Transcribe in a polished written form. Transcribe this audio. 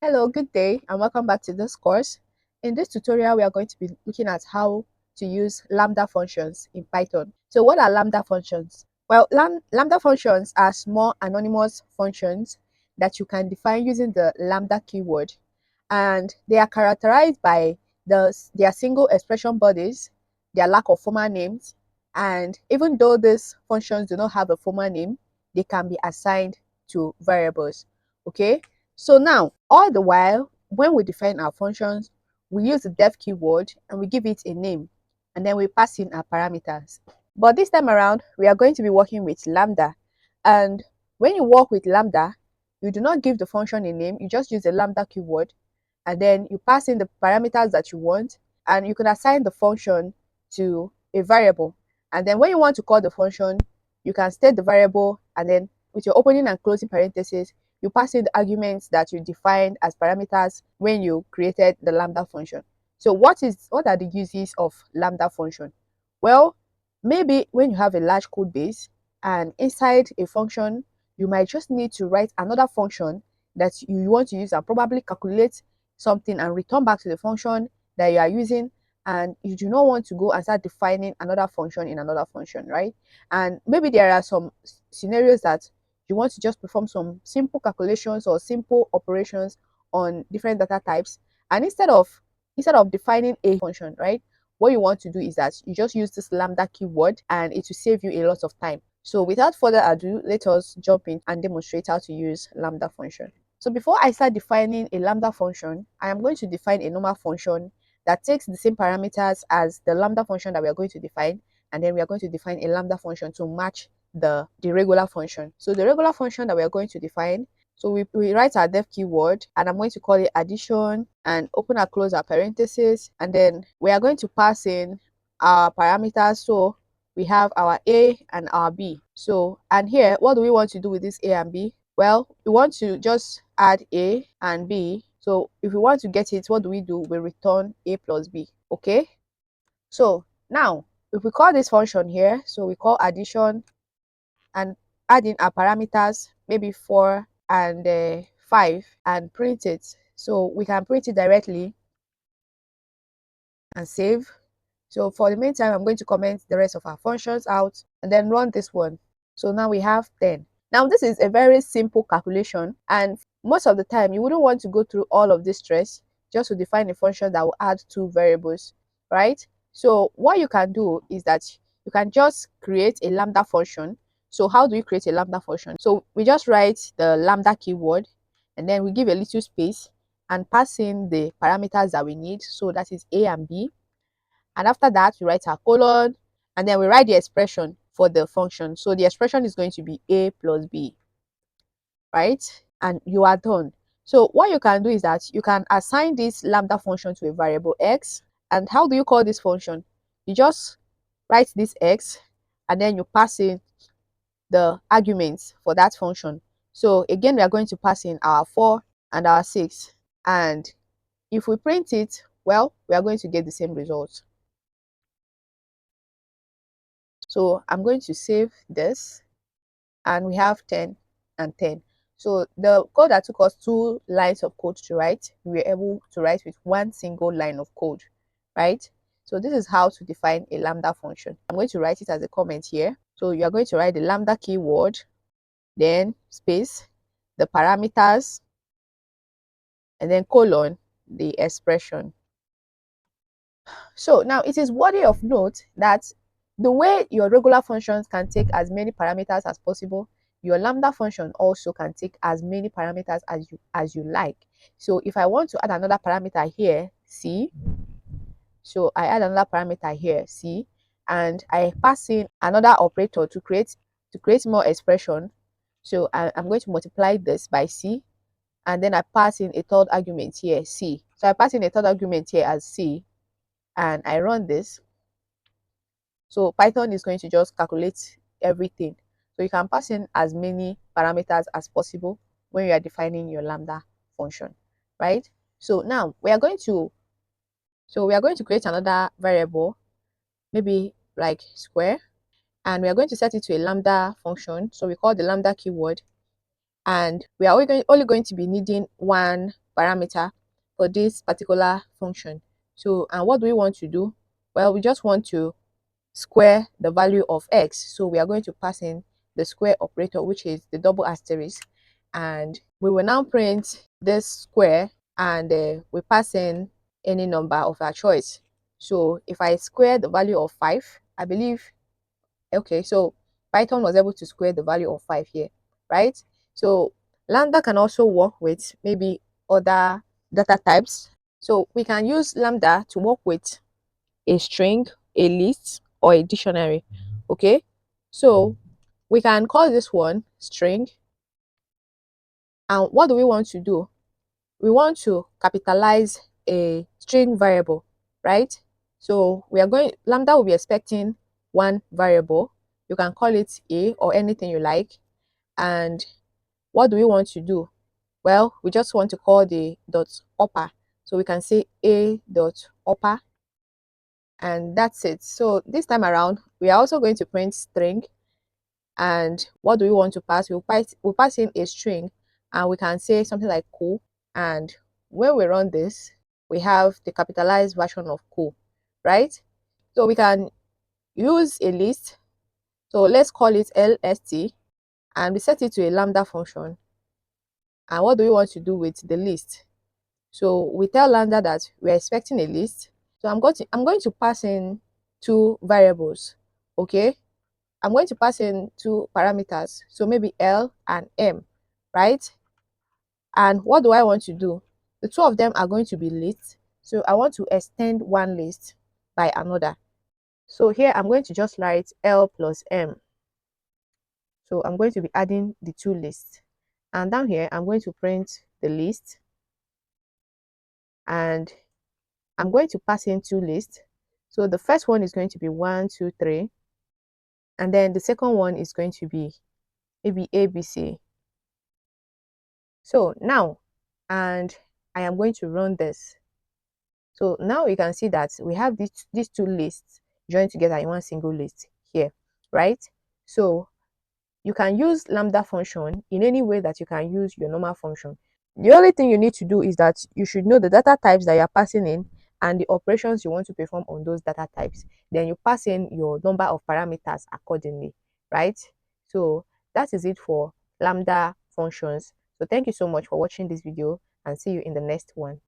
Hello, good day, and welcome back to this course. In this tutorial, we are going to be looking at how to use Lambda functions in Python. So what are Lambda functions? Well, Lambda functions are small anonymous functions that you can define using the Lambda keyword, and they are characterized by their single expression bodies, their lack of formal names, and even though these functions do not have a formal name, they can be assigned to variables. Okay, so now, all the while, when we define our functions, we use the def keyword and we give it a name, and then we pass in our parameters. But this time around, we are going to be working with Lambda. And when you work with Lambda, you do not give the function a name, you just use the Lambda keyword, and then you pass in the parameters that you want, and you can assign the function to a variable. And then when you want to call the function, you can state the variable, and then with your opening and closing parentheses, you pass in the arguments that you defined as parameters when you created the Lambda function. So what are the uses of Lambda function? Well, maybe when you have a large code base and inside a function, you might just need to write another function that you want to use and probably calculate something and return back to the function that you are using, and you do not want to go and start defining another function in another function, right? And maybe there are some scenarios that you want to just perform some simple calculations or simple operations on different data types, and instead of defining a function, right, what you want to do is that you just use this Lambda keyword and it will save you a lot of time. So without further ado, let us jump in and demonstrate how to use Lambda function. So before I start defining a Lambda function, I am going to define a normal function that takes the same parameters as the Lambda function that we are going to define, and then we are going to define a Lambda function to match the regular function. So the regular function that we are going to define, so we write our def keyword, and I'm going to call it addition and open and close our parentheses, and then we are going to pass in our parameters. So we have our a and our b. So, and here, what do we want to do with this a and b? Well, we want to just add a and b. So if we want to get it, what do? We return a plus b. Okay, so now if we call this function here, so we call addition and add in our parameters, maybe 4 and 5, and print it. So we can print it directly and save. So for the meantime, I'm going to comment the rest of our functions out and then run this one. So now we have 10. Now this is a very simple calculation, and most of the time you wouldn't want to go through all of this stress just to define a function that will add two variables, right? So what you can do is that you can just create a Lambda function. So how do you create a Lambda function? So we just write the Lambda keyword, and then we give a little space and pass in the parameters that we need. So that is a and b, and after that we write our colon, and then we write the expression for the function. So the expression is going to be a plus b, right? And you are done. So what you can do is that you can assign this Lambda function to a variable x. And how do you call this function? You just write this x, and then you pass in the arguments for that function. So again, we are going to pass in our 4 and our 6, and if we print it, well, we are going to get the same result. So I'm going to save this, and we have 10 and 10. So the code that took us 2 lines of code to write, we were able to write with one single line of code, right? So this is how to define a Lambda function. I'm going to write it as a comment here. So you are going to write the Lambda keyword, then space, the parameters, and then colon, the expression. So now it is worthy of note that the way your regular functions can take as many parameters as possible, your Lambda function also can take as many parameters as you like. So if I want to add another parameter here, c, so I add another parameter here, c, and I pass in another operator to create more expression. So I'm going to multiply this by c, and then I pass in a third argument here, c. So I pass in a third argument here as c, and I run this. So Python is going to just calculate everything. So you can pass in as many parameters as possible when you are defining your Lambda function, right? So now we are going to create another variable, maybe like square, and we are going to set it to a Lambda function. So we call the Lambda keyword, and we are only going to be needing one parameter for this particular function. So, and what do we want to do? Well, we just want to square the value of x. So we are going to pass in the square operator, which is the double asterisk, and we will now print this square, and we pass in any number of our choice. So if I square the value of 5, I believe, okay, so Python was able to square the value of 5 here, right? So Lambda can also work with maybe other data types. So we can use Lambda to work with a string, a list, or a dictionary. Okay, so we can call this one string. And what do we want to do? We want to capitalize a string variable, right? So we are going, Lambda will be expecting one variable. You can call it a or anything you like. And what do we want to do? Well, we just want to call the dot upper. So we can say a dot upper, and that's it. So this time around, we are also going to print string. And what do we want to pass? We'll pass in a string, and we can say something like cool. And when we run this, we have the capitalized version of cool, right? So we can use a list. So let's call it lst, and we set it to a lambda function. And what do we want to do with the list? So we tell Lambda that we're expecting a list. So I'm going to pass in two variables. Okay, I'm going to pass in two parameters. So maybe L and M, right? And what do I want to do? The two of them are going to be lists. So I want to extend one list by another. So here I'm going to just write L plus M. So I'm going to be adding the two lists. And down here, I'm going to print the list. And I'm going to pass in two lists. So the first one is going to be 1, 2, 3. And then the second one is going to be maybe ABC. So now, and I am going to run this. So now you can see that we have these two lists joined together in one single list here, right? So you can use Lambda function in any way that you can use your normal function. The only thing you need to do is that you should know the data types that you're passing in and the operations you want to perform on those data types. Then you pass in your number of parameters accordingly, right? So that is it for Lambda functions. So thank you so much for watching this video, and see you in the next one.